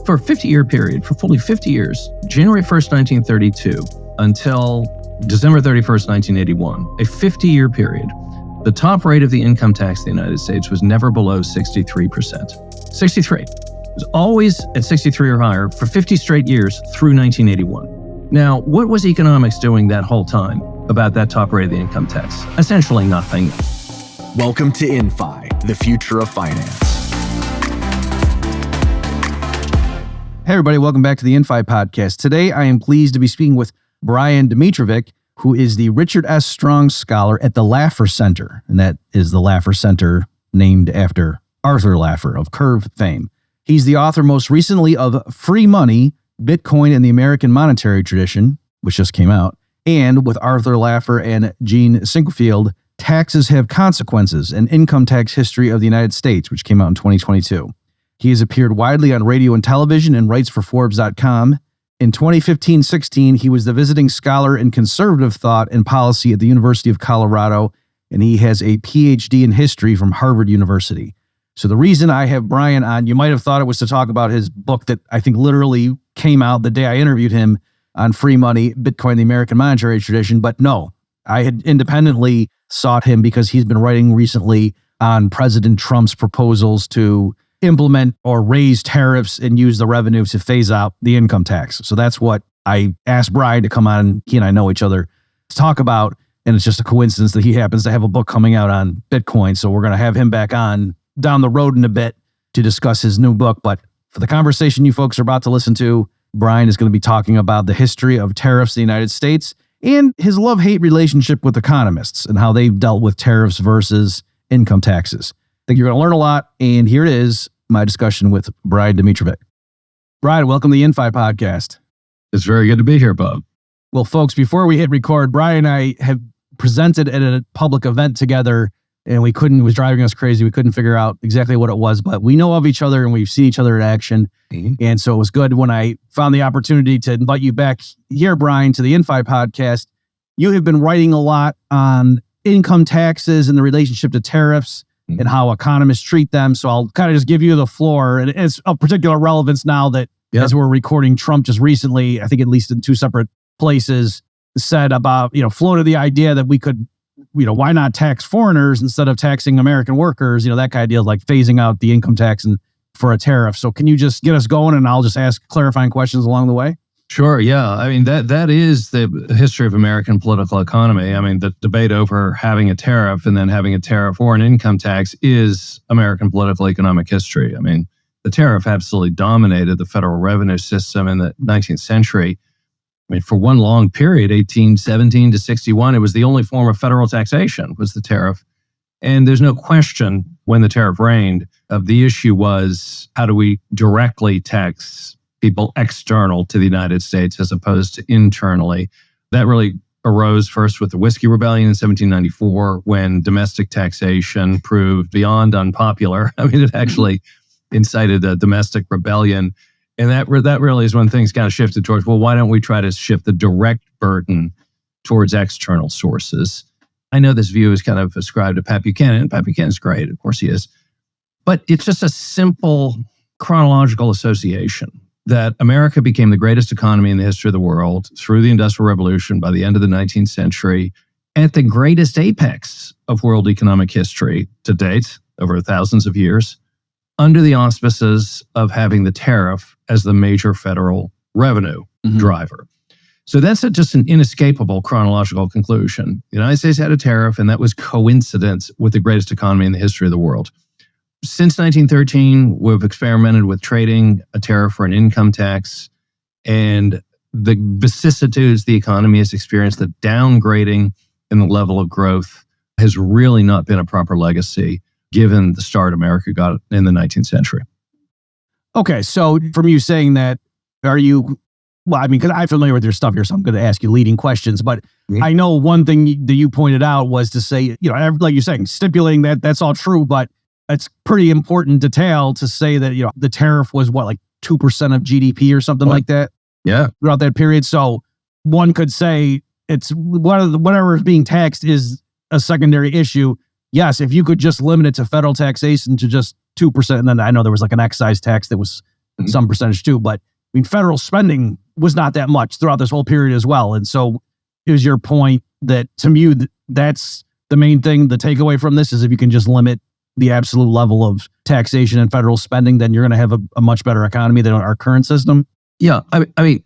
for a 50-year period, for fully 50 years, January 1st, 1932, until December 31st, 1981, a 50-year period, the top rate of the income tax in the United States was never below 63%. 63. It was always at 63 or higher for 50 straight years through 1981. Now, what was economics doing that whole time about that top rate of the income tax? Essentially nothing. Welcome to InFi, the future of finance. Hey everybody, welcome back to the InFi podcast. Today I am pleased to be speaking with Brian Domitrovic, who is the Richard S. Strong Scholar at the Laffer Center. And that is the Laffer Center named after Arthur Laffer of Curve fame. He's the author most recently of Free Money, Bitcoin and the American Monetary Tradition, which just came out, and with Arthur Laffer and Gene Sinquefield, Taxes Have Consequences, an Income Tax History of the United States, which came out in 2022. He has appeared widely on radio and television and writes for Forbes.com. In 2015-16, he was the visiting scholar in conservative thought and policy at the University of Colorado, and he has a PhD in history from Harvard University. So the reason I have Brian on, you might have thought it was to talk about his book that I think literally came out the day I interviewed him on Free Money, Bitcoin, the American Monetary Tradition, but no, I had independently sought him because he's been writing recently on President Trump's proposals to implement or raise tariffs and use the revenue to phase out the income tax. So that's what I asked Brian to come on. He and I know each other to talk about, and it's just a coincidence that he happens to have a book coming out on Bitcoin. So we're going to have him back on down the road in a bit to discuss his new book. But for the conversation you folks are about to listen to, Brian is going to be talking about the history of tariffs in the United States and his love-hate relationship with economists and how they've dealt with tariffs versus income taxes. I think you're going to learn a lot, and here it is, my discussion with Brian Domitrovic. Brian, welcome to the InFi podcast. It's very good to be here, Bob. Well, folks, before we hit record, Brian and I have presented at a public event together, and it was driving us crazy. We couldn't figure out exactly what it was, but we know of each other and we've seen each other in action. Mm-hmm. And so it was good when I found the opportunity to invite you back here, Brian, to the InFi podcast. You have been writing a lot on income taxes and the relationship to tariffs and how economists treat them. So I'll kind of just give you the floor. And it's of particular relevance now that as we're recording, Trump just recently, I think at least in two separate places, said about, floated the idea that we could, why not tax foreigners instead of taxing American workers, that kind of deal, like phasing out the income tax and for a tariff. So can you just get us going and I'll just ask clarifying questions along the way? Sure. Yeah. I mean, that is the history of American political economy. I mean, the debate over having a tariff and then having a tariff or an income tax is American political economic history. I mean, the tariff absolutely dominated the federal revenue system in the 19th century. I mean, for one long period, 1817 to 61, it was the only form of federal taxation was the tariff. And there's no question when the tariff reigned of the issue was how do we directly tax people external to the United States as opposed to internally. That really arose first with the Whiskey Rebellion in 1794 when domestic taxation proved beyond unpopular. I mean, it actually incited a domestic rebellion. And that really is when things kind of shifted towards, well, why don't we try to shift the direct burden towards external sources? I know this view is kind of ascribed to Pat Buchanan. Pat Buchanan's great, of course he is. But it's just a simple chronological association that America became the greatest economy in the history of the world through the Industrial Revolution by the end of the 19th century, at the greatest apex of world economic history to date, over thousands of years, under the auspices of having the tariff as the major federal revenue driver. So that's just an inescapable chronological conclusion. The United States had a tariff, and that was coincident with the greatest economy in the history of the world. Since 1913, we've experimented with trading a tariff for an income tax, and the vicissitudes the economy has experienced, the downgrading in the level of growth has really not been a proper legacy given the start America got in the 19th century. Okay, so from you saying that, because I'm familiar with your stuff here, so I'm going to ask you leading questions, but I know one thing that you pointed out was to say, like you're saying, stipulating that that's all true, but it's pretty important detail to say that, the tariff was like 2% of GDP or something like that. Yeah. Throughout that period. So one could say it's whatever is being taxed is a secondary issue. Yes, if you could just limit it to federal taxation to just 2%, and then I know there was like an excise tax that was some percentage too. But I mean, federal spending was not that much throughout this whole period as well. And so it was your point that, to you, that's the main thing. The takeaway from this is if you can just limit the absolute level of taxation and federal spending, then you're going to have a much better economy than our current system. Yeah, I mean,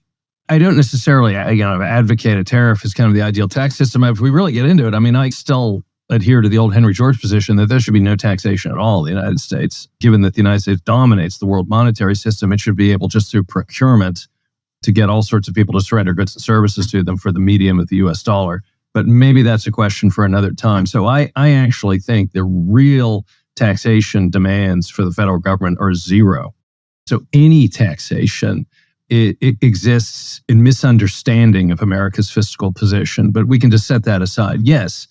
I don't necessarily advocate a tariff as kind of the ideal tax system. If we really get into it, I mean, I still adhere to the old Henry George position that there should be no taxation at all in the United States. Given that the United States dominates the world monetary system, it should be able just through procurement to get all sorts of people to surrender goods and services to them for the medium of the US dollar. But maybe that's a question for another time. So I actually think the real taxation demands for the federal government are zero. So any taxation, it exists in misunderstanding of America's fiscal position, but we can just set that aside. Yes,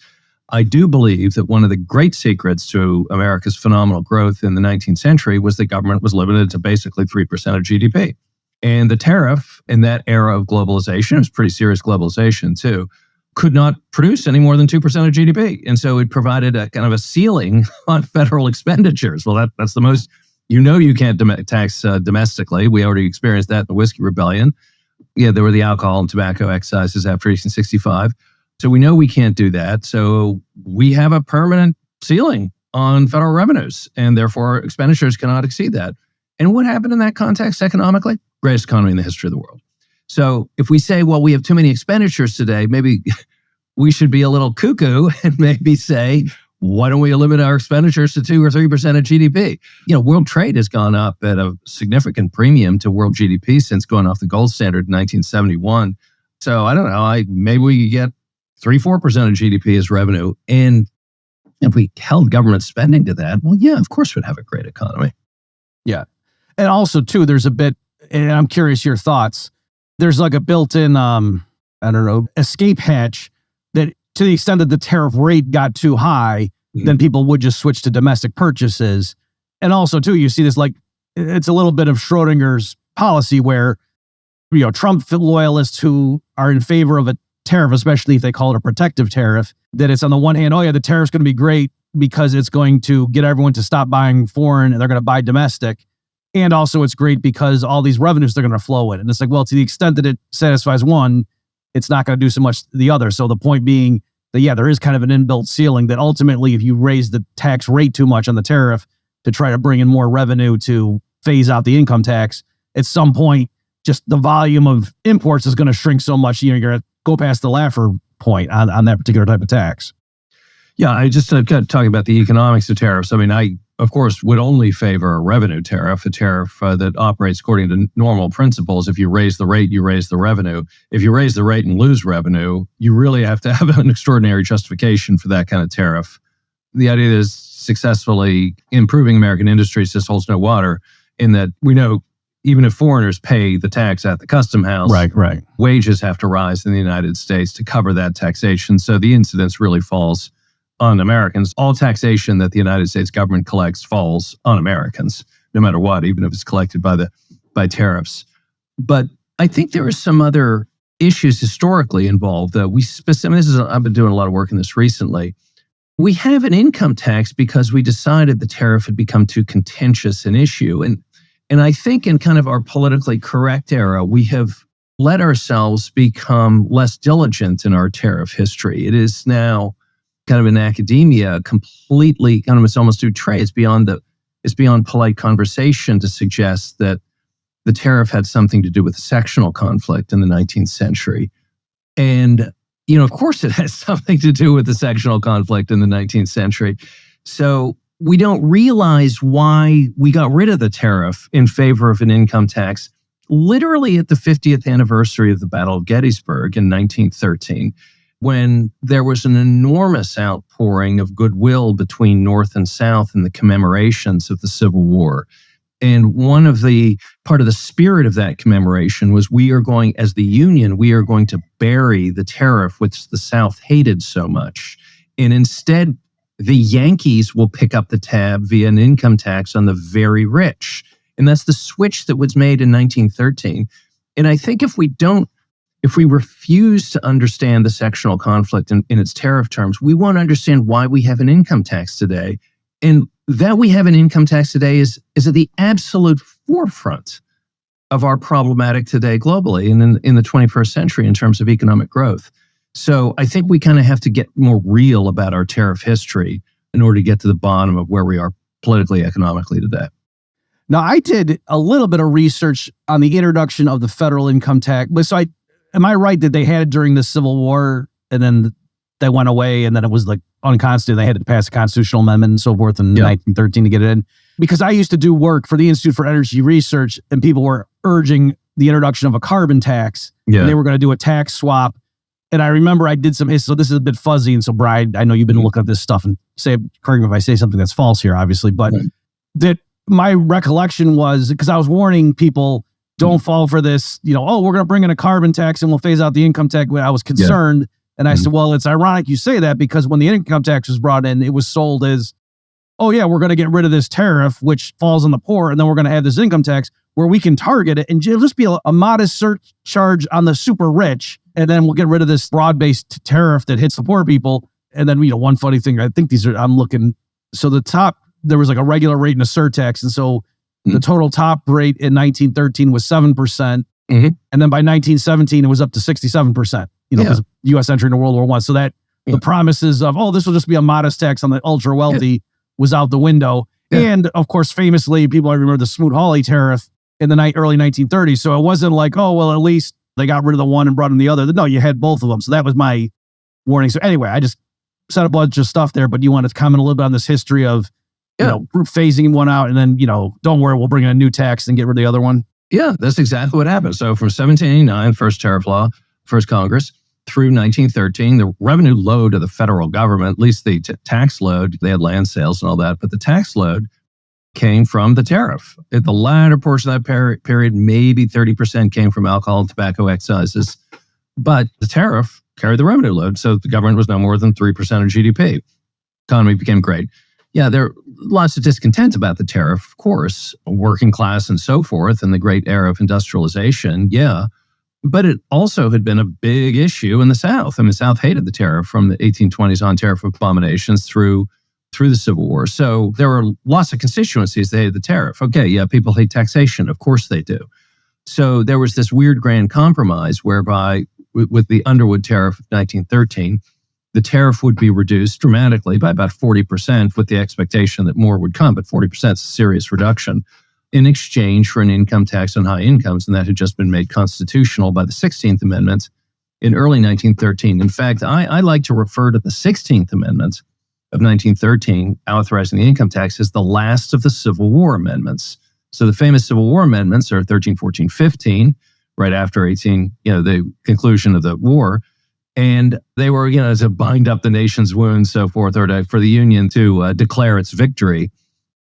I do believe that one of the great secrets to America's phenomenal growth in the 19th century was that government was limited to basically 3% of GDP. And the tariff in that era of globalization, it was pretty serious globalization too, could not produce any more than 2% of GDP. And so it provided a kind of a ceiling on federal expenditures. Well, that's the most, you can't tax domestically. We already experienced that in the Whiskey Rebellion. Yeah, there were the alcohol and tobacco excises after 1865. So we know we can't do that. So we have a permanent ceiling on federal revenues, and therefore expenditures cannot exceed that. And what happened in that context economically? Greatest economy in the history of the world. So if we say, well, we have too many expenditures today, maybe we should be a little cuckoo and maybe say, why don't we limit our expenditures to 2 or 3% of GDP? World trade has gone up at a significant premium to world GDP since going off the gold standard in 1971. So I don't know, maybe we could get 3-4% of GDP as revenue. And if we held government spending to that, well, yeah, of course we'd have a great economy. Yeah. And also, too, there's a bit, and I'm curious your thoughts, there's like a built-in, escape hatch that to the extent that the tariff rate got too high, then people would just switch to domestic purchases. And also, too, you see this it's a little bit of Schrodinger's policy where, Trump loyalists who are in favor of a tariff, especially if they call it a protective tariff, that it's on the one hand, oh yeah, the tariff's going to be great because it's going to get everyone to stop buying foreign and they're going to buy domestic. And also it's great because all these revenues they're going to flow in. And it's like, well, to the extent that it satisfies one, it's not going to do so much to the other. So the point being that, yeah, there is kind of an inbuilt ceiling that ultimately if you raise the tax rate too much on the tariff to try to bring in more revenue to phase out the income tax, at some point, just the volume of imports is going to shrink so much, you're going to go past the Laffer point on that particular type of tax. Yeah, I just got talking about the economics of tariffs. I mean, I, of course, would only favor a revenue tariff, a tariff that operates according to normal principles. If you raise the rate, you raise the revenue. If you raise the rate and lose revenue, you really have to have an extraordinary justification for that kind of tariff. The idea is successfully improving American industries just holds no water in that we know even if foreigners pay the tax at the custom house, right, wages have to rise in the United States to cover that taxation. So the incidence really falls on Americans. All taxation that the United States government collects falls on Americans, no matter what, even if it's collected by tariffs. But I think there are some other issues historically involved. I've been doing a lot of work in this recently. We have an income tax because we decided the tariff had become too contentious an issue. And I think in kind of our politically correct era, we have let ourselves become less diligent in our tariff history. It is now kind of in academia completely kind of, it's almost outre. It's beyond polite conversation to suggest that the tariff had something to do with a sectional conflict in the 19th century. And, of course it has something to do with the sectional conflict in the 19th century. So we don't realize why we got rid of the tariff in favor of an income tax literally at the 50th anniversary of the Battle of Gettysburg in 1913, when there was an enormous outpouring of goodwill between North and South in the commemorations of the Civil War. And part of the spirit of that commemoration was as the Union, we are going to bury the tariff which the South hated so much. And instead, the Yankees will pick up the tab via an income tax on the very rich. And that's the switch that was made in 1913. And I think if we refuse to understand the sectional conflict in its tariff terms, we won't understand why we have an income tax today. And that we have an income tax today is at the absolute forefront of our problematic today globally and in the 21st century in terms of economic growth. So I think we kind of have to get more real about our tariff history in order to get to the bottom of where we are politically, economically today. Now, I did a little bit of research on the introduction of the federal income tax. But so am I right that they had it during the Civil War and then they went away and then it was like unconstitutional? They had to pass a constitutional amendment and so forth in 1913 to get it in. Because I used to do work for the Institute for Energy Research and people were urging the introduction of a carbon tax. Yeah. And they were going to do a tax swap. And I remember I did some history. So this is a bit fuzzy. And so, Brian, I know you've been looking at this stuff and correct me if I say something that's false here, obviously. But that my recollection was, because I was warning people, don't fall for this, we're going to bring in a carbon tax and we'll phase out the income tax. I was concerned. Yeah. And I said, well, it's ironic you say that because when the income tax was brought in, it was sold as, oh yeah, we're going to get rid of this tariff, which falls on the poor. And then we're going to have this income tax where we can target it and it'll just be a modest surcharge on the super rich. And then we'll get rid of this broad-based tariff that hits the poor people. And then, one funny thing, I think I'm looking, so the top, there was like a regular rate and a surtax. And so the total top rate in 1913 was 7%. Mm-hmm. And then by 1917, it was up to 67%, because U.S. entering into World War I. So that the promises of, this will just be a modest tax on the ultra wealthy was out the window. Yeah. And of course, famously, people remember the Smoot-Hawley tariff in the early 1930s. So it wasn't like, at least they got rid of the one and brought in the other. No, you had both of them. So that was my warning. So anyway, I just said a bunch of stuff there, but you want to comment a little bit on this history of, phasing one out and then, don't worry, we'll bring in a new tax and get rid of the other one. Yeah, that's exactly what happened. So from 1789, first tariff law, first Congress, through 1913, the revenue load of the federal government, at least the tax load, they had land sales and all that, but the tax load came from the tariff. At the latter portion of that period, maybe 30% came from alcohol and tobacco excises, but the tariff carried the revenue load, so the government was no more than 3% of GDP. Economy became great. Yeah, there are lots of discontent about the tariff, of course, working class and so forth, and the great era of industrialization, but it also had been a big issue in the South. I mean, the South hated the tariff from the 1820s on, tariff abominations through the Civil War. So there were lots of constituencies that hated the tariff. Okay, people hate taxation. Of course they do. So there was this weird grand compromise whereby with the Underwood tariff of 1913, the tariff would be reduced dramatically by about 40% with the expectation that more would come, but 40% is a serious reduction in exchange for an income tax on high incomes, and that had just been made constitutional by the 16th Amendment in early 1913. In fact, I like to refer to the 16th Amendment of 1913, authorizing the income tax, as the last of the Civil War amendments. So the famous Civil War amendments are 13, 14, 15, right after the conclusion of the war. And they were, to bind up the nation's wounds, so forth, or for the Union to declare its victory.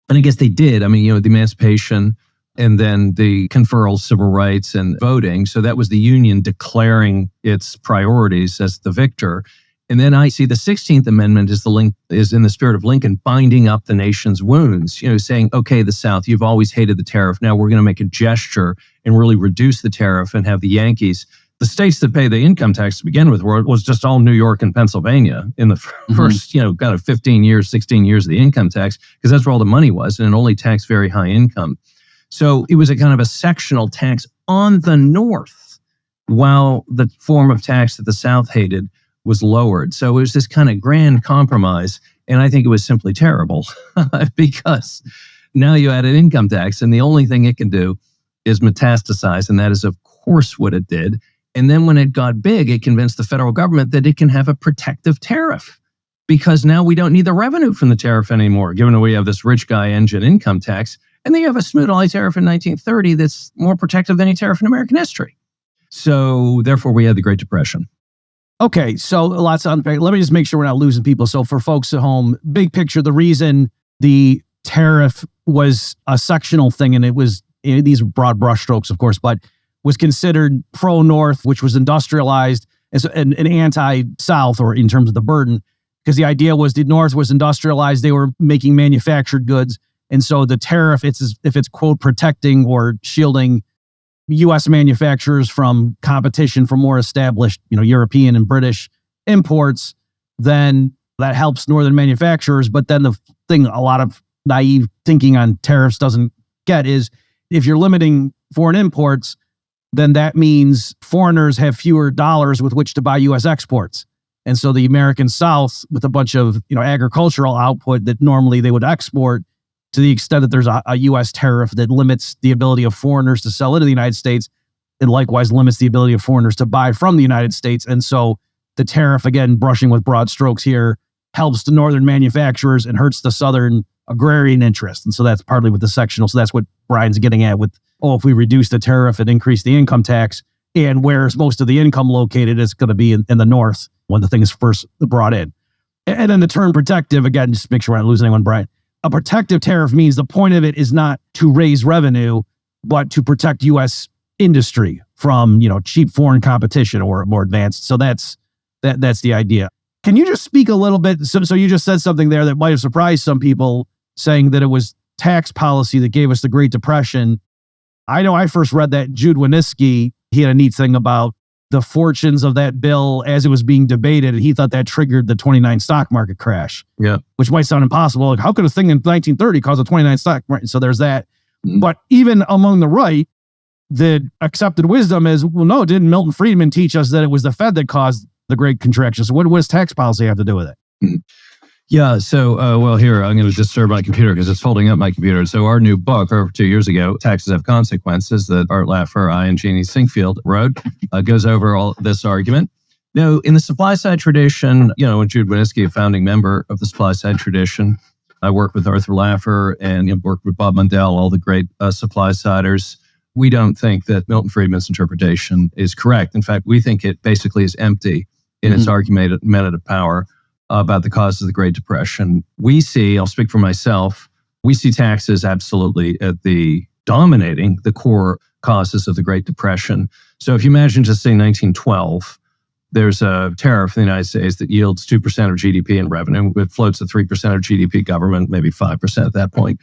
And I guess they did. I mean, the emancipation and then the conferral of civil rights and voting. So that was the Union declaring its priorities as the victor. And then I see the 16th Amendment is in the spirit of Lincoln, binding up the nation's wounds, saying, okay, the South, you've always hated the tariff. Now we're going to make a gesture and really reduce the tariff and have the Yankees. The states that pay the income tax to begin with was just all New York and Pennsylvania in the first, kind of 15 years, 16 years of the income tax, because that's where all the money was, and it only taxed very high income. So it was a kind of a sectional tax on the North, while the form of tax that the South hated was lowered. So it was this kind of grand compromise, and I think it was simply terrible because now you add an income tax, and the only thing it can do is metastasize, and that is, of course, what it did. And then when it got big, it convinced the federal government that it can have a protective tariff because now we don't need the revenue from the tariff anymore, given that we have this rich guy engine income tax. And then you have a Smoot-Hawley tariff in 1930 that's more protective than any tariff in American history. So therefore, we had the Great Depression. Okay, so lots of unpack. Let me just make sure we're not losing people. So for folks at home, big picture, the reason the tariff was a sectional thing, and it was, these broad brushstrokes, of course, but was considered pro-North, which was industrialized, and anti-South, or in terms of the burden, because the idea was the North was industrialized, they were making manufactured goods, and so the tariff, if it's quote protecting or shielding U.S. manufacturers from competition from more established, European and British imports, then that helps Northern manufacturers. But then the thing a lot of naive thinking on tariffs doesn't get is if you're limiting foreign imports, then that means foreigners have fewer dollars with which to buy U.S. exports. And so the American South, with a bunch of agricultural output that normally they would export, to the extent that there's a U.S. tariff that limits the ability of foreigners to sell into the United States, it likewise limits the ability of foreigners to buy from the United States. And so the tariff, again, brushing with broad strokes here, helps the northern manufacturers and hurts the southern agrarian interest. And so that's partly with the sectional. So that's what Brian's getting at with, if we reduce the tariff and increase the income tax, and where's most of the income located, it's going to be in the north when the thing is first brought in. And then the term protective, again, just to make sure we're not losing anyone, Brian. A protective tariff means the point of it is not to raise revenue, but to protect U.S. industry from, cheap foreign competition or more advanced. So that's the idea. Can you just speak a little bit? So you just said something there that might have surprised some people, saying that it was tax policy that gave us the Great Depression. I know I first read that Jude Winniski, he had a neat thing about the fortunes of that bill as it was being debated, and he thought that triggered the 29 stock market crash. Yeah. Which might sound impossible. Like, how could a thing in 1930 cause a 29 stock market? So there's that. Mm-hmm. But even among the right, the accepted wisdom is, well, no, didn't Milton Friedman teach us that it was the Fed that caused the Great Contraction? So what does tax policy have to do with it? Mm-hmm. Yeah. So, here, I'm going to disturb my computer because it's holding up my computer. So our new book, over 2 years ago, Taxes Have Consequences, that Art Laffer, I, and Jeannie Sinkfield wrote, goes over all this argument. Now, in the supply side tradition, when Jude Winniski, a founding member of the supply side tradition, I worked with Arthur Laffer and worked with Bob Mundell, all the great supply siders. We don't think that Milton Friedman's interpretation is correct. In fact, we think it basically is empty in its argumentative power about the causes of the Great Depression. We see, I'll speak for myself, we see taxes absolutely at dominating the core causes of the Great Depression. So if you imagine just say 1912, there's a tariff in the United States that yields 2% of GDP in revenue. It floats at 3% of GDP, government, maybe 5% at that point.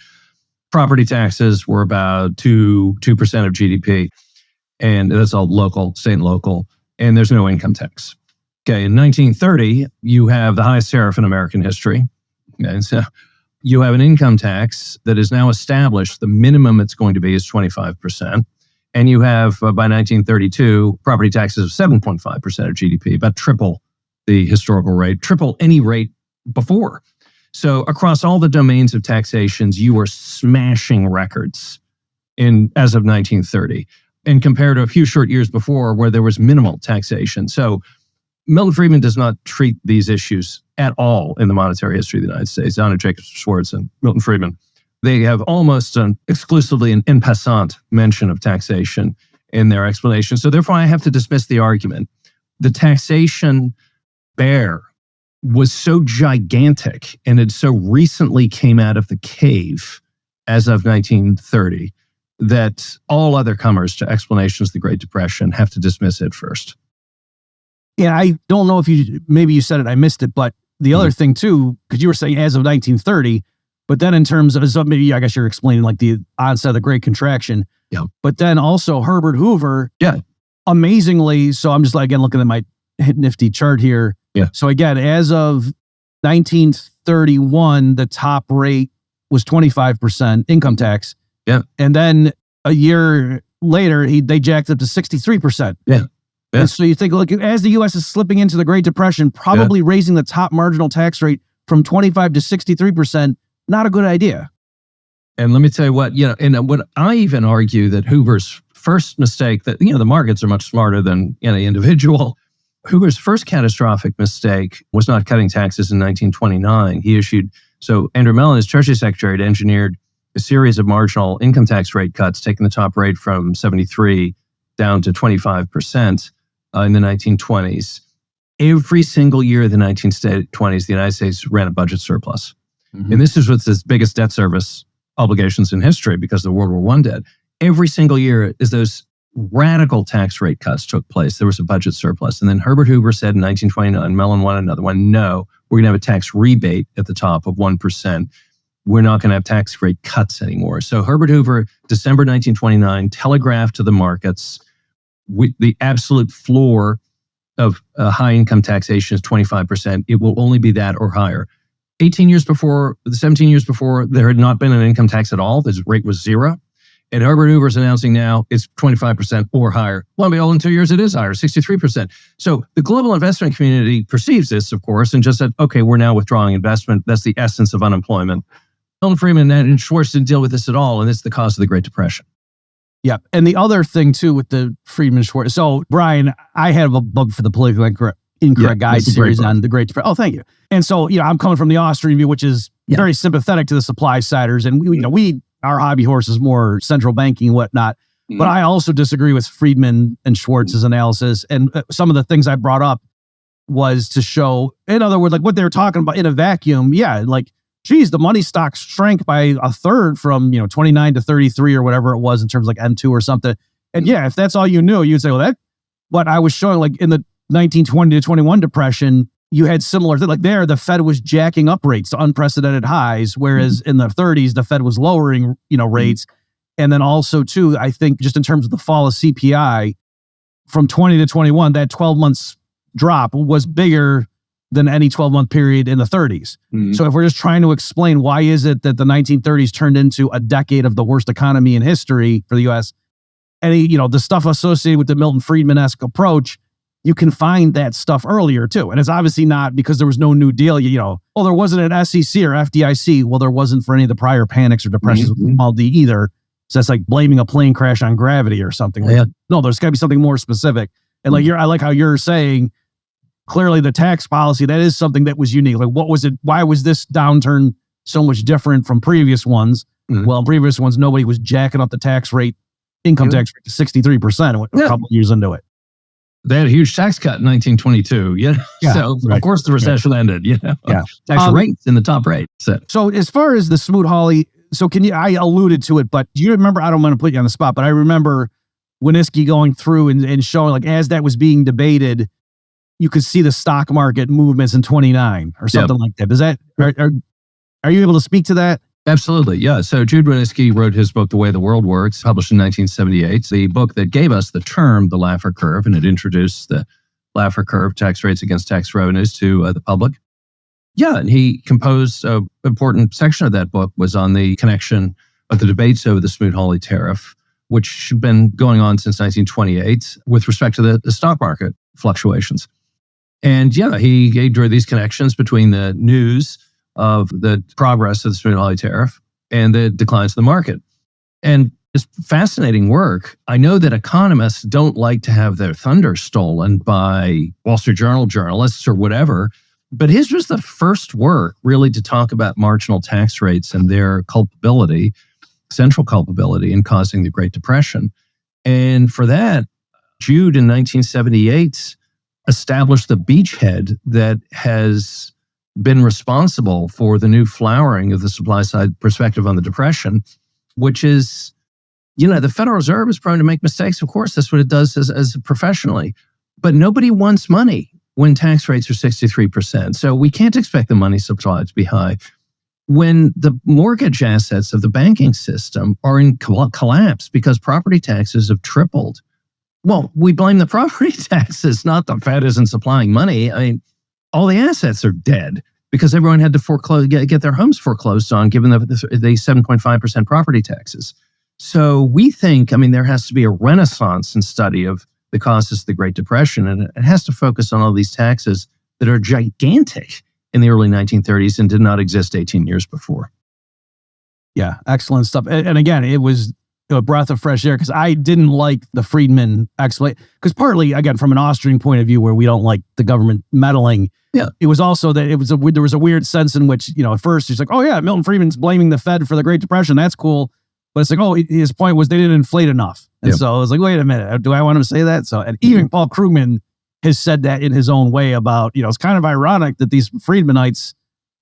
Property taxes were about 2% of GDP. And that's all local, state and local. And there's no income tax. Okay, in 1930, you have the highest tariff in American history. Okay, so you have an income tax that is now established. The minimum it's going to be is 25%. And you have, by 1932, property taxes of 7.5% of GDP, about triple the historical rate, triple any rate before. So across all the domains of taxations, you are smashing records as of 1930, and compared to a few short years before where there was minimal taxation. So Milton Friedman does not treat these issues at all in the monetary history of the United States. Anna Jacobs Schwartz and Milton Friedman, they have almost exclusively an en passant mention of taxation in their explanation. So therefore, I have to dismiss the argument. The taxation bear was so gigantic, and it so recently came out of the cave as of 1930, that all other comers to explanations of the Great Depression have to dismiss it first. Yeah, I don't know if maybe you said it, I missed it, but the other thing too, because you were saying as of 1930, but then in terms of, maybe I guess you're explaining like the onset of the Great Contraction. Yeah. But then also Herbert Hoover, amazingly, so I'm just again looking at my nifty chart here. Yeah. So again, as of 1931, the top rate was 25% income tax. Yeah. And then a year later, they jacked up to 63%. Yeah. Yeah. And so you think, look, as the U.S. is slipping into the Great Depression, probably raising the top marginal tax rate from 25 to 63%, not a good idea. And let me tell you what, and what I even argue that Hoover's first mistake, that, the markets are much smarter than any individual. Hoover's first catastrophic mistake was not cutting taxes in 1929. So Andrew Mellon, as Treasury Secretary, had engineered a series of marginal income tax rate cuts, taking the top rate from 73 down to 25%. In the 1920s. Every single year of the 1920s, the United States ran a budget surplus. Mm-hmm. And this is what's the biggest debt service obligations in history because of the World War I debt. Every single year, as those radical tax rate cuts took place, there was a budget surplus. And then Herbert Hoover said in 1929, Mellon won another one, no, we're going to have a tax rebate at the top of 1%. We're not going to have tax rate cuts anymore. So Herbert Hoover, December 1929, telegraphed to the markets, the absolute floor of high income taxation is 25%. It will only be that or higher. 17 years before, there had not been an income tax at all. The rate was zero. And Herbert Hoover's announcing now it's 25% or higher. Well, maybe all in 2 years it is higher, 63%. So the global investment community perceives this, of course, and just said, okay, we're now withdrawing investment. That's the essence of unemployment. Milton Friedman and Schwartz didn't deal with this at all, and it's the cause of the Great Depression. Yeah. And the other thing, too, with the Friedman Schwartz. So, Brian, I have a book for the Politically Incorrect Guide series on the Great Depression. Oh, thank you. And so, I'm coming from the Austrian view, which is very sympathetic to the supply siders. And our hobby horse is more central banking and whatnot. Mm-hmm. But I also disagree with Friedman and Schwartz's analysis. And some of the things I brought up was to show, in other words, like what they were talking about in a vacuum. Yeah, like, geez, the money stocks shrank by a third from 29 to 33 or whatever it was in terms of like M2 or something. And yeah, if that's all you knew, you'd say, well, that what I was showing, like in the 1920 to 21 depression, you had similar things. Like there, the Fed was jacking up rates to unprecedented highs, whereas in the 30s, the Fed was lowering, rates. And then also, too, I think just in terms of the fall of CPI from 20 to 21, that 12 months drop was bigger than any 12-month period in the 30s. Mm-hmm. So if we're just trying to explain why is it that the 1930s turned into a decade of the worst economy in history for the U.S., the stuff associated with the Milton Friedman-esque approach, you can find that stuff earlier too. And it's obviously not because there was no New Deal, there wasn't an SEC or FDIC. Well, there wasn't for any of the prior panics or depressions with small d either. So that's like blaming a plane crash on gravity or something. Yeah. No, there's got to be something more specific. And I like how you're saying, clearly the tax policy, that is something that was unique. Like what was it? Why was this downturn so much different from previous ones? Mm-hmm. Well, in previous ones, nobody was jacking up the tax rate, income tax rate to 63% a couple of years into it. They had a huge tax cut in 1922. So of course the recession ended. Tax rates in the top rate. So as far as the Smoot-Hawley, I alluded to it, but do you remember? I don't want to put you on the spot, but I remember Winniski going through and showing, like, as that was being debated, you could see the stock market movements in 29 or something like that. Does that are you able to speak to that? Absolutely, yeah. So Jude Winniski wrote his book, The Way the World Works, published in 1978. The book that gave us the term, the Laffer curve, and it introduced the Laffer curve, tax rates against tax revenues, to the public. Yeah, and he composed an important section of that book was on the connection of the debates over the Smoot-Hawley tariff, which had been going on since 1928 with respect to the stock market fluctuations. And he drew these connections between the news of the progress of the Smoot-Hawley tariff and the declines of the market. And it's fascinating work. I know that economists don't like to have their thunder stolen by Wall Street Journal journalists or whatever, but his was the first work really to talk about marginal tax rates and their culpability, central culpability in causing the Great Depression. And for that, Jude in 1978 established the beachhead that has been responsible for the new flowering of the supply side perspective on the Depression, which is, the Federal Reserve is prone to make mistakes. Of course, that's what it does as professionally. But nobody wants money when tax rates are 63%. So we can't expect the money supply to be high. When the mortgage assets of the banking system are in collapse because property taxes have tripled, well, we blame the property taxes, not the Fed isn't supplying money. I mean, all the assets are dead because everyone had to foreclose, get their homes foreclosed on, given the 7.5% property taxes. So we think, there has to be a renaissance in study of the causes of the Great Depression, and it has to focus on all these taxes that are gigantic in the early 1930s and did not exist 18 years before. Yeah, excellent stuff. And again, it was a breath of fresh air because I didn't like the Friedman explanation. Because partly, again, from an Austrian point of view, where we don't like the government meddling, it was also that there was a weird sense in which, at first he's like, oh yeah, Milton Friedman's blaming the Fed for the Great Depression. That's cool. But it's like, oh, his point was they didn't inflate enough. And so I was like, wait a minute, do I want him to say that? So, and even Paul Krugman has said that in his own way about, it's kind of ironic that these Friedmanites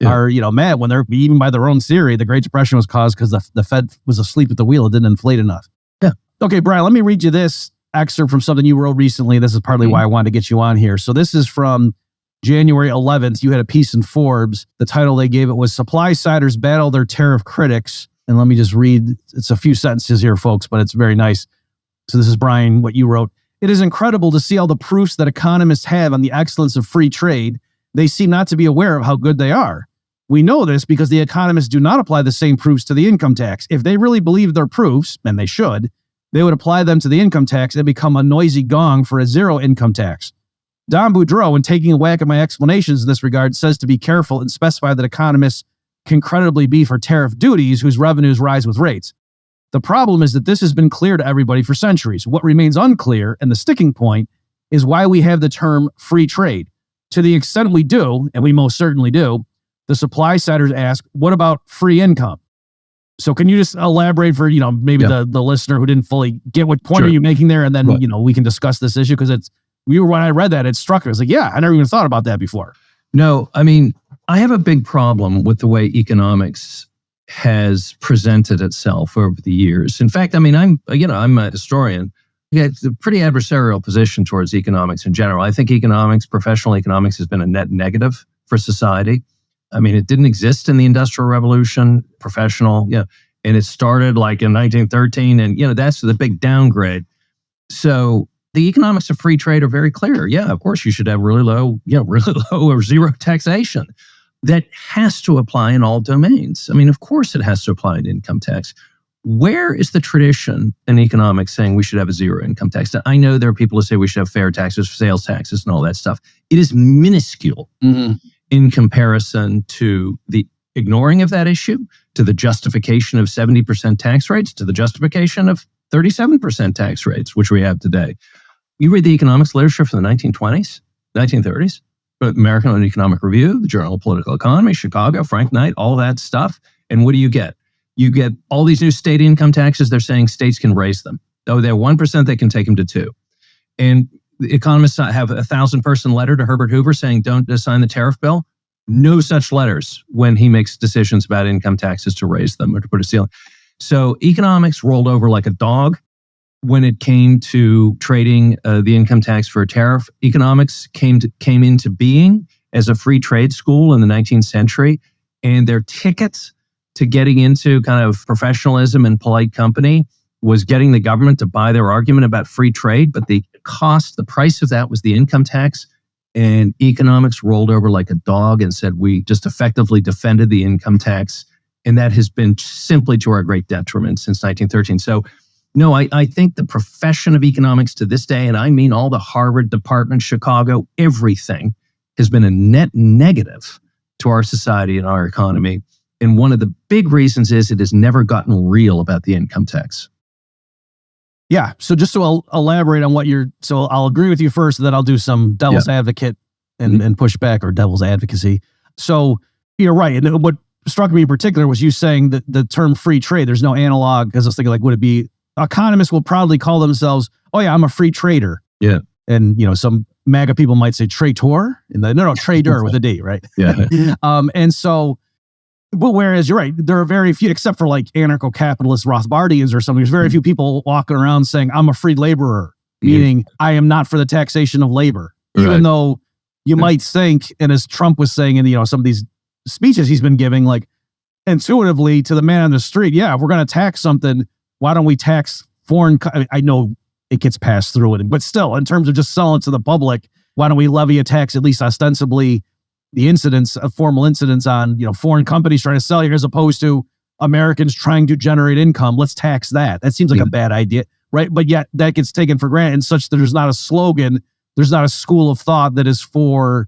are, mad when they're, even by their own theory, the Great Depression was caused because the Fed was asleep at the wheel. It didn't inflate enough. Yeah. Okay, Brian, let me read you this excerpt from something you wrote recently. This is partly why I wanted to get you on here. So this is from January 11th. You had a piece in Forbes. The title they gave it was Supply Siders Battle Their Tariff Critics. And let me just read, it's a few sentences here, folks, but it's very nice. So this is, Brian, what you wrote. It is incredible to see all the proofs that economists have on the excellence of free trade. They seem not to be aware of how good they are. We know this because the economists do not apply the same proofs to the income tax. If they really believed their proofs, and they should, they would apply them to the income tax and become a noisy gong for a zero income tax. Don Boudreaux, in taking a whack at my explanations in this regard, says to be careful and specify that economists can creditably be for tariff duties whose revenues rise with rates. The problem is that this has been clear to everybody for centuries. What remains unclear, and the sticking point, is why we have the term free trade. To the extent we do, and we most certainly do, the supply siders ask, what about free income? So can you just elaborate for, maybe the listener who didn't fully get what point are you making there? And then, we can discuss this issue because when I read that, it struck me. I was like, yeah, I never even thought about that before. No, I mean, I have a big problem with the way economics has presented itself over the years. In fact, I mean, I'm a historian. Yeah, it's a pretty adversarial position towards economics in general. I think professional economics has been a net negative for society. I mean, it didn't exist in the Industrial Revolution, and it started like in 1913, and that's the big downgrade. So the economics of free trade are very clear. Yeah, of course you should have really low or zero taxation. That has to apply in all domains. I mean, of course it has to apply in income tax. Where is the tradition in economics saying we should have a zero income tax? Now, I know there are people who say we should have fair taxes, sales taxes, and all that stuff. It is minuscule in comparison to the ignoring of that issue, to the justification of 70% tax rates, to the justification of 37% tax rates, which we have today. You read the economics literature from the 1920s, 1930s, American Economic Review, the Journal of Political Economy, Chicago, Frank Knight, all that stuff. And what do you get? You get all these new state income taxes. They're saying states can raise them. Oh, they're 1%, they can take them to 2%. And the economists have a 1,000-person letter to Herbert Hoover saying, don't sign the tariff bill. No such letters when he makes decisions about income taxes to raise them or to put a ceiling. So economics rolled over like a dog when it came to trading the income tax for a tariff. Economics came into being as a free trade school in the 19th century, and their tickets to getting into kind of professionalism and polite company was getting the government to buy their argument about free trade, but the price of that was the income tax. And economics rolled over like a dog and said, we just effectively defended the income tax. And that has been simply to our great detriment since 1913. So, no, I think the profession of economics to this day, and I mean all the Harvard department, Chicago, everything has been a net negative to our society and our economy. And one of the big reasons is it has never gotten real about the income tax. Yeah. So just to elaborate on so I'll agree with you first, and then I'll do some devil's advocate and push back, or devil's advocacy. So you're right. And what struck me in particular was you saying that the term free trade, there's no analog, because I was thinking, like, would it be, economists will proudly call themselves, oh yeah, I'm a free trader. Yeah. And, some MAGA people might say traitor, trader with a D, right? Yeah. And so, but whereas you're right, there are very few, except for like anarcho-capitalist Rothbardians or something, there's very few people walking around saying, I'm a free laborer, meaning I am not for the taxation of labor. Right. Even though you might think, and as Trump was saying in some of these speeches he's been giving, like intuitively to the man on the street, yeah, if we're going to tax something, why don't we tax foreign? I know it gets passed through it, but still, in terms of just selling it to the public, why don't we levy a tax, at least ostensibly, the incidents of formal incidents on, foreign companies trying to sell here as opposed to Americans trying to generate income. Let's tax that. That seems like a bad idea, right? But yet that gets taken for granted, and such that there's not a slogan, there's not a school of thought that is for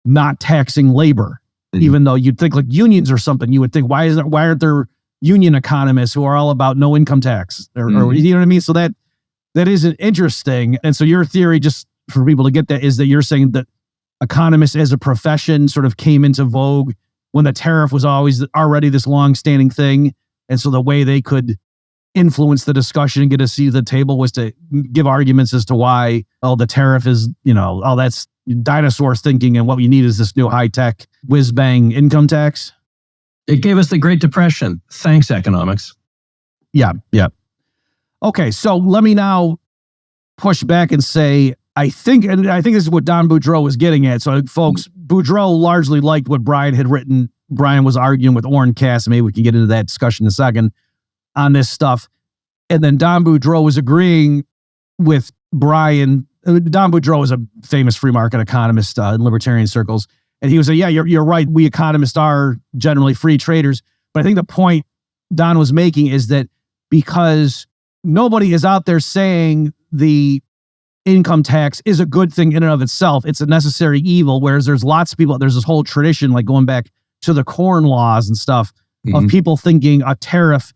not taxing labor. Even though you'd think like unions or something, you would think, why aren't there union economists who are all about no income tax? Or you know what I mean? So that is interesting. And so your theory, just for people to get that, is that you're saying that economists as a profession sort of came into vogue when the tariff was already this long-standing thing. And so the way they could influence the discussion and get a seat at the table was to give arguments as to why, the tariff is, that's dinosaur thinking, and what we need is this new high-tech whiz-bang income tax. It gave us the Great Depression. Thanks, economics. Yeah. Okay, so let me now push back and say, I think this is what Don Boudreaux was getting at. So, folks, Boudreaux largely liked what Brian had written. Brian was arguing with Orrin Cass. Maybe we can get into that discussion in a second on this stuff. And then Don Boudreaux was agreeing with Brian. Don Boudreaux is a famous free market economist in libertarian circles. And he was like, yeah, you're right. We economists are generally free traders. But I think the point Don was making is that because nobody is out there saying the income tax is a good thing in and of itself, it's a necessary evil, whereas there's lots of people, there's this whole tradition, like going back to the corn laws and stuff, of people thinking a tariff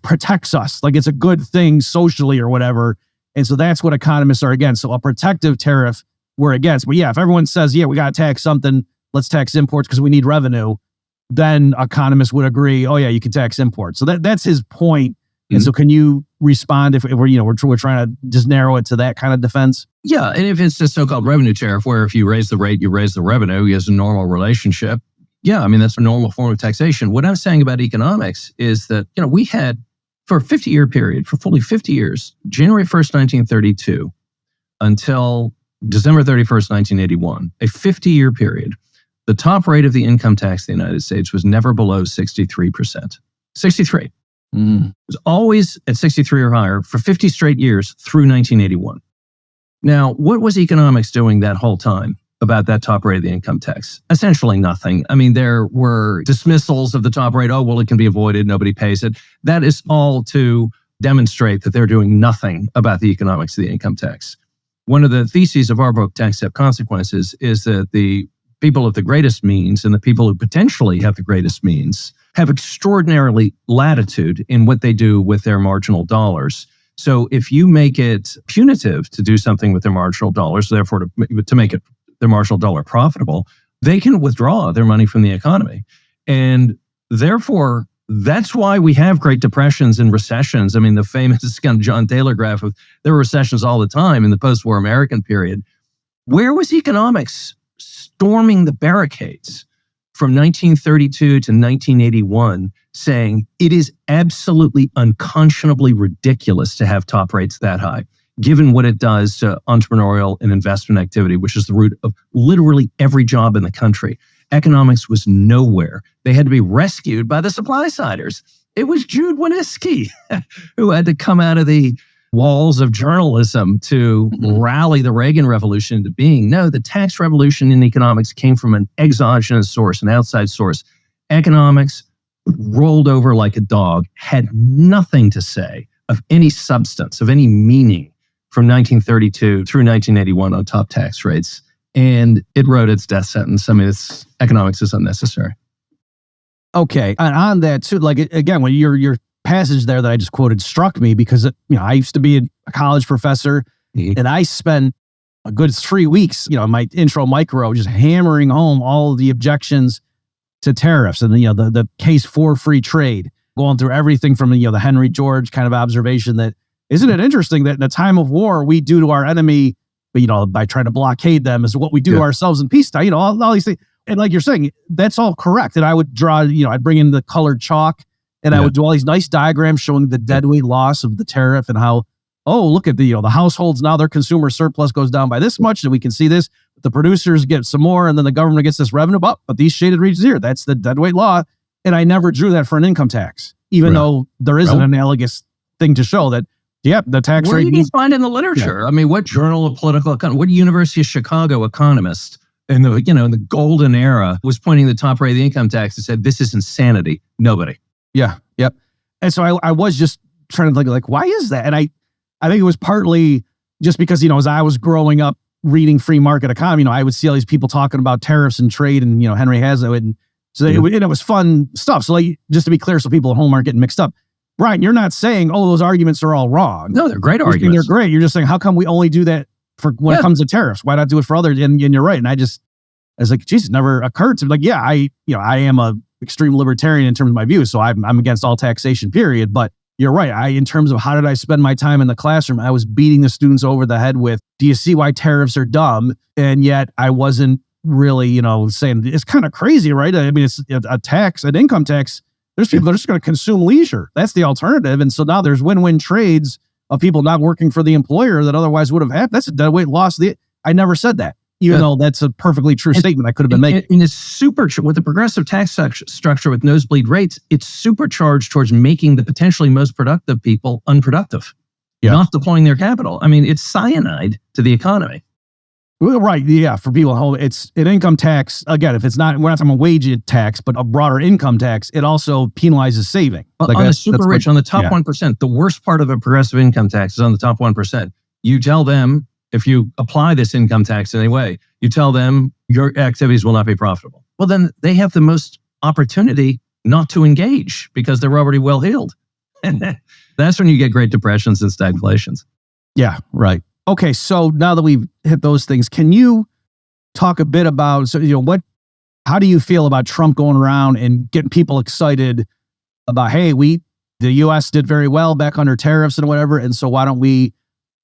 protects us, like it's a good thing socially or whatever. And so that's what economists are against. So a protective tariff we're against. But yeah, if everyone says, yeah, we got to tax something, let's tax imports because we need revenue, then economists would agree, oh yeah, you can tax imports. So that's his point. And so can you respond if we're trying to just narrow it to that kind of defense? Yeah, and if it's the so-called revenue tariff, where if you raise the rate, you raise the revenue, as a normal relationship. Yeah, I mean, that's a normal form of taxation. What I'm saying about economics is that, we had, for a 50-year period, for fully 50 years, January 1st, 1932, until December 31st, 1981, a 50-year period, the top rate of the income tax in the United States was never below 63%. 63. It was always at 63 or higher for 50 straight years through 1981. Now, what was economics doing that whole time about that top rate of the income tax? Essentially nothing. I mean, there were dismissals of the top rate. Oh, well, it can be avoided. Nobody pays it. That is all to demonstrate that they're doing nothing about the economics of the income tax. One of the theses of our book, Tax Have Consequences, is that the people of the greatest means and the people who potentially have the greatest means have extraordinarily latitude in what they do with their marginal dollars. So if you make it punitive to do something with their marginal dollars, therefore to make it their marginal dollar profitable, they can withdraw their money from the economy. And therefore, that's why we have Great Depressions and recessions. I mean, the famous kind of John Taylor graph of there were recessions all the time in the post-war American period. Where was economics storming the barricades from 1932 to 1981, saying it is absolutely unconscionably ridiculous to have top rates that high, given what it does to entrepreneurial and investment activity, which is the root of literally every job in the country. Economics was nowhere. They had to be rescued by the supply-siders. It was Jude Wanniski who had to come out of the walls of journalism to rally the Reagan Revolution into being. No, the tax revolution in economics came from an exogenous source, an outside source. Economics rolled over like a dog, had nothing to say of any substance, of any meaning from 1932 through 1981 on top tax rates. And it wrote its death sentence. I mean, economics is unnecessary. Okay. And on that too, like, again, when your passage there that I just quoted struck me because, I used to be a college professor and I spent a good 3 weeks, in my intro micro, just hammering home all of the objections to tariffs and, the case for free trade, going through everything from, the Henry George kind of observation that, isn't it interesting that in a time of war, we do to our enemy, by trying to blockade them is what we do to ourselves in peacetime, all these things. And like you're saying, that's all correct. And I would draw, I'd bring in the colored chalk and I would do all these nice diagrams showing the deadweight loss of the tariff and how, oh, look at the households now, their consumer surplus goes down by this much, and we can see this. The producers get some more, and then the government gets this revenue, but these shaded regions here, that's the deadweight law. And I never drew that for an income tax, even though there is an analogous thing to show that, the tax rate. What do you find in the literature? Yeah. I mean, what journal of political economy, what University of Chicago economist in the in the golden era was pointing the top rate of the income tax and said, this is insanity? Nobody. Yeah. Yep. And so I was just trying to think, like, why is that? And I think it was partly just because, as I was growing up reading free market economy, I would see all these people talking about tariffs and trade and, Henry Hazlitt. And so it was fun stuff. So like, just to be clear, so people at home aren't getting mixed up. Brian, you're not saying, those arguments are all wrong. No, they're great arguments. They're great. You're just saying, how come we only do that for when it comes to tariffs? Why not do it for others? And you're right. And I was like, geez, it never occurred to me. Like, I am a extreme libertarian in terms of my views. So I'm against all taxation, period. But you're right. In terms of how did I spend my time in the classroom, I was beating the students over the head with, do you see why tariffs are dumb? And yet I wasn't really, saying it's kind of crazy, right? I mean, it's a tax, an income tax. There's people that are just going to consume leisure. That's the alternative. And so now there's win-win trades of people not working for the employer that otherwise would have happened. That's a deadweight loss. I never said that, even though that's a perfectly true statement I could have been making. And it's with the progressive tax structure with nosebleed rates, it's supercharged towards making the potentially most productive people unproductive, not deploying their capital. I mean, it's cyanide to the economy. Well, right. Yeah. For people at home, it's an income tax. Again, if it's not, we're not talking about wage tax, but a broader income tax, it also penalizes saving. Like on the super rich, on the top 1%, the worst part of a progressive income tax is on the top 1%. You tell them, if you apply this income tax in any way, you tell them your activities will not be profitable. Well, then they have the most opportunity not to engage because they're already well heeled. And that's when you get Great Depressions and stagflations. Yeah, right. Okay, so now that we've hit those things, can you talk a bit about, how do you feel about Trump going around and getting people excited about, hey, the U.S. did very well back under tariffs and whatever, and so why don't we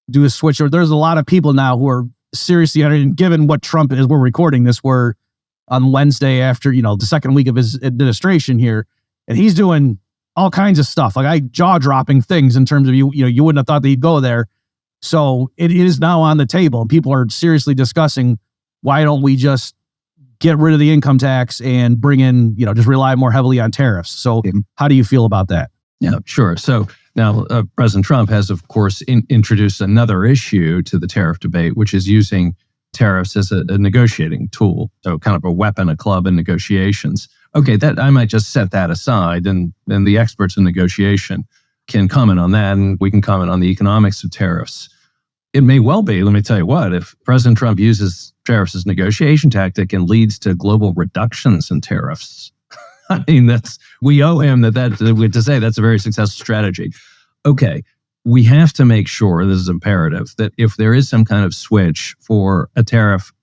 do a switch? Or there's a lot of people now who are seriously, given what Trump is, we're recording this, we're on Wednesday after, the second week of his administration here, and he's doing all kinds of stuff, like jaw-dropping things in terms of you wouldn't have thought that he'd go there. So it is now on the table, and people are seriously discussing, why don't we just get rid of the income tax and bring in, just rely more heavily on tariffs? So how do you feel about that? Yeah, sure. So now President Trump has, of course, introduced another issue to the tariff debate, which is using tariffs as a negotiating tool. So kind of a weapon, a club in negotiations. Okay, that I might just set that aside, and the experts in negotiation can comment on that, and we can comment on the economics of tariffs. It may well be, let me tell you what, if President Trump uses tariffs as a negotiation tactic and leads to global reductions in tariffs, I mean, we owe him to say that's a very successful strategy. Okay, we have to make sure, this is imperative, that if there is some kind of switch for a tariff,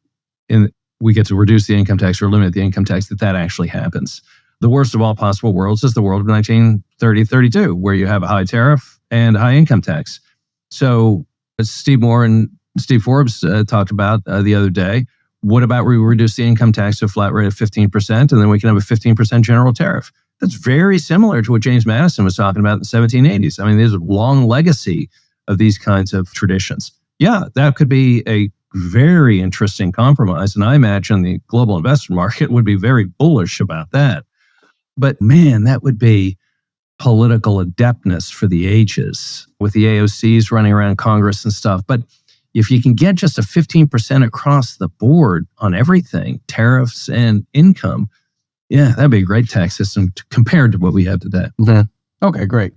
we get to reduce the income tax or eliminate the income tax, that actually happens. The worst of all possible worlds is the world of 1930-32, where you have a high tariff and a high income tax. So as Steve Moore and Steve Forbes talked about the other day, what about we reduce the income tax to a flat rate of 15%, and then we can have a 15% general tariff? That's very similar to what James Madison was talking about in the 1780s. I mean, there's a long legacy of these kinds of traditions. Yeah, that could be a very interesting compromise, and I imagine the global investment market would be very bullish about that. But man, that would be political adeptness for the ages, with the AOCs running around Congress and stuff. But if you can get just a 15% across the board on everything, tariffs and income, yeah, that'd be a great tax system compared to what we have today. Okay, great.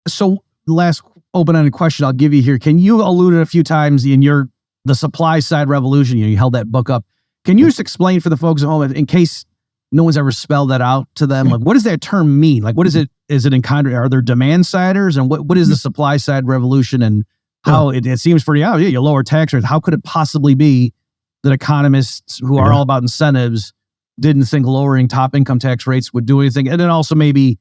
So last open-ended question I'll give you here. Can you alluded a few times in the supply side revolution, you held that book up. Can you just explain for the folks at home, in case no one's ever spelled that out to them, like what does that term mean? Like what is it? Is it are there demand siders? And what is the supply side revolution, and how it seems pretty obvious, you lower tax rates. How could it possibly be that economists who are all about incentives didn't think lowering top income tax rates would do anything? And then also maybe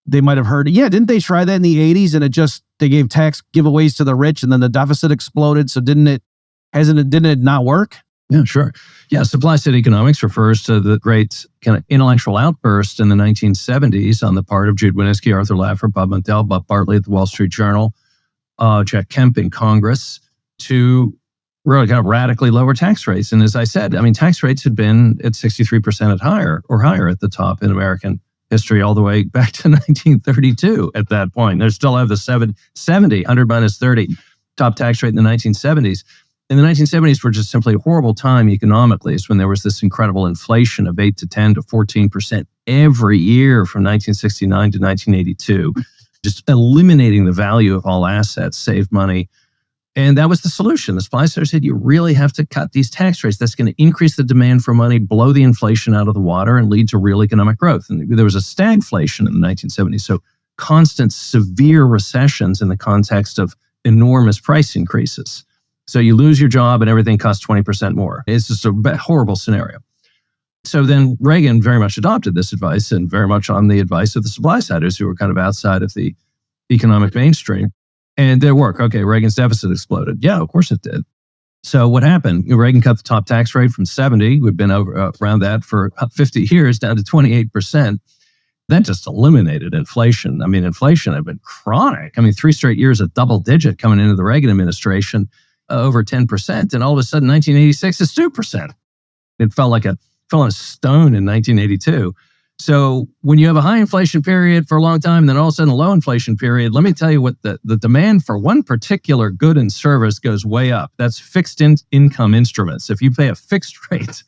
they might have heard, didn't they try that in the 80s and they gave tax giveaways to the rich and then the deficit exploded? So didn't it not work? Yeah, sure. Yeah, supply side economics refers to the great kind of intellectual outburst in the 1970s on the part of Jude Winniski, Arthur Laffer, Bob Mundell, Bob Bartley at the Wall Street Journal, Jack Kemp in Congress, to really kind of radically lower tax rates. And as I said, I mean, tax rates had been at 63% or higher at the top in American history all the way back to 1932 at that point. They still have the 70, 100 minus 30 top tax rate in the 1970s. And the 1970s were just simply a horrible time economically. It's when there was this incredible inflation of 8 to 10 to 14% every year from 1969 to 1982, just eliminating the value of all assets, save money. And that was the solution. The supply side said, you really have to cut these tax rates. That's going to increase the demand for money, blow the inflation out of the water, and lead to real economic growth. And there was a stagflation in the 1970s. So constant, severe recessions in the context of enormous price increases. So you lose your job and everything costs 20% more. It's just a horrible scenario. So then Reagan very much adopted this advice, and very much on the advice of the supply siders who were kind of outside of the economic mainstream. And their work, okay, Reagan's deficit exploded. Yeah, of course it did. So what happened? Reagan cut the top tax rate from 70. We've been around that for 50 years, down to 28%. That just eliminated inflation. I mean, inflation had been chronic. I mean, 3 straight years of double digit coming into the Reagan administration, over 10%. And all of a sudden, 1986 is 2%. It fell on a stone in 1982. So when you have a high inflation period for a long time, then all of a sudden a low inflation period, let me tell you what the demand for one particular good and service goes way up. That's fixed income instruments. If you pay a fixed rate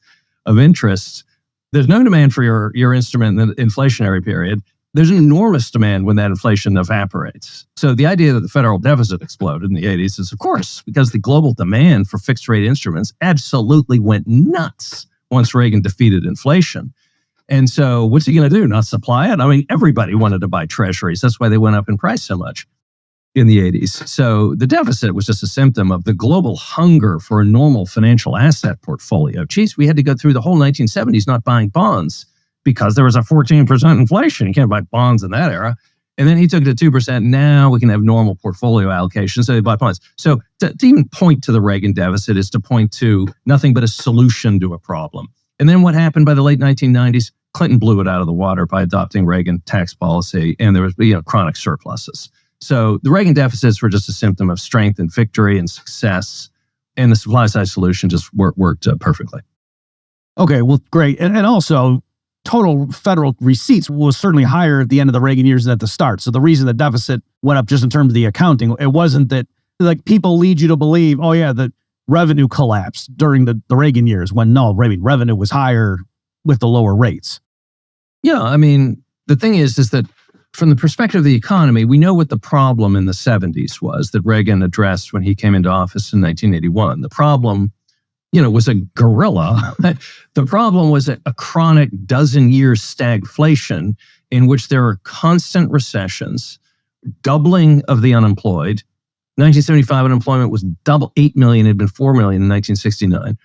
of interest, there's no demand for your instrument in the inflationary period. There's an enormous demand when that inflation evaporates. So the idea that the federal deficit exploded in the 80s is, of course, because the global demand for fixed rate instruments absolutely went nuts once Reagan defeated inflation. And so what's he going to do? Not supply it? I mean, everybody wanted to buy treasuries. That's why they went up in price so much in the 80s. So the deficit was just a symptom of the global hunger for a normal financial asset portfolio. Geez, we had to go through the whole 1970s not buying bonds because there was a 14% inflation. You can't buy bonds in that era. And then he took it to 2%. Now we can have normal portfolio allocation. So they bought bonds. So to even point to the Reagan deficit is to point to nothing but a solution to a problem. And then what happened by the late 1990s? Clinton blew it out of the water by adopting Reagan tax policy, and there was chronic surpluses. So the Reagan deficits were just a symptom of strength and victory and success, and the supply side solution just worked perfectly. Okay, well, great. And also, total federal receipts was certainly higher at the end of the Reagan years than at the start. So the reason the deficit went up just in terms of the accounting, it wasn't that like people lead you to believe, oh yeah, the revenue collapsed during the Reagan years, when no, revenue was higher with the lower rates. Yeah, I mean, the thing is that from the perspective of the economy, we know what the problem in the 70s was that Reagan addressed when he came into office in 1981. The problem, was a gorilla. The problem was a chronic dozen-year stagflation in which there were constant recessions, doubling of the unemployed. 1975 unemployment was double, 8 million, it had been 4 million in 1969.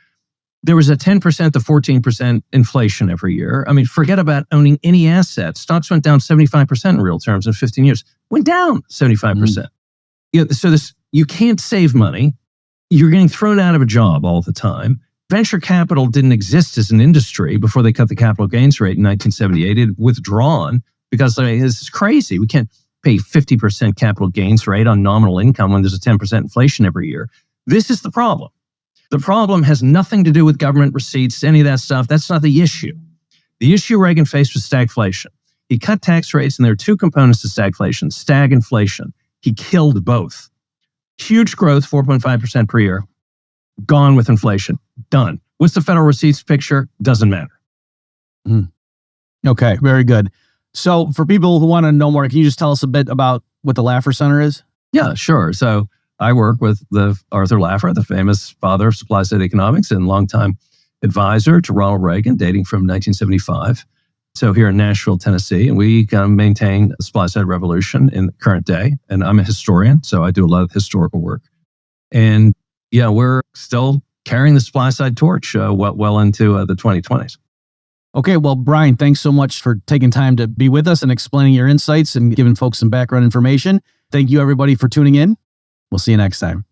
There was a 10% to 14% inflation every year. I mean, forget about owning any asset. Stocks went down 75% in real terms in 15 years. Went down 75%. So you can't save money. You're getting thrown out of a job all the time. Venture capital didn't exist as an industry before they cut the capital gains rate in 1978. It had withdrawn because this is crazy. We can't pay 50% capital gains rate on nominal income when there's a 10% inflation every year. This is the problem. The problem has nothing to do with government receipts, any of that stuff. That's not the issue. The issue Reagan faced was stagflation. He cut tax rates, and there are two components to stagflation, stagflation. He killed both. Huge growth, 4.5% per year, gone with inflation, done. What's the federal receipts picture? Doesn't matter. Okay, very good. So for people who want to know more, can you just tell us a bit about what the Laffer Center is? Yeah, sure. So I work with Arthur Laffer, the famous father of supply side economics and longtime advisor to Ronald Reagan, dating from 1975. So here in Nashville, Tennessee, and we maintain a supply side revolution in the current day. And I'm a historian, so I do a lot of historical work. And yeah, we're still carrying the supply side torch well into the 2020s. Okay, well, Brian, thanks so much for taking time to be with us and explaining your insights and giving folks some background information. Thank you, everybody, for tuning in. We'll see you next time.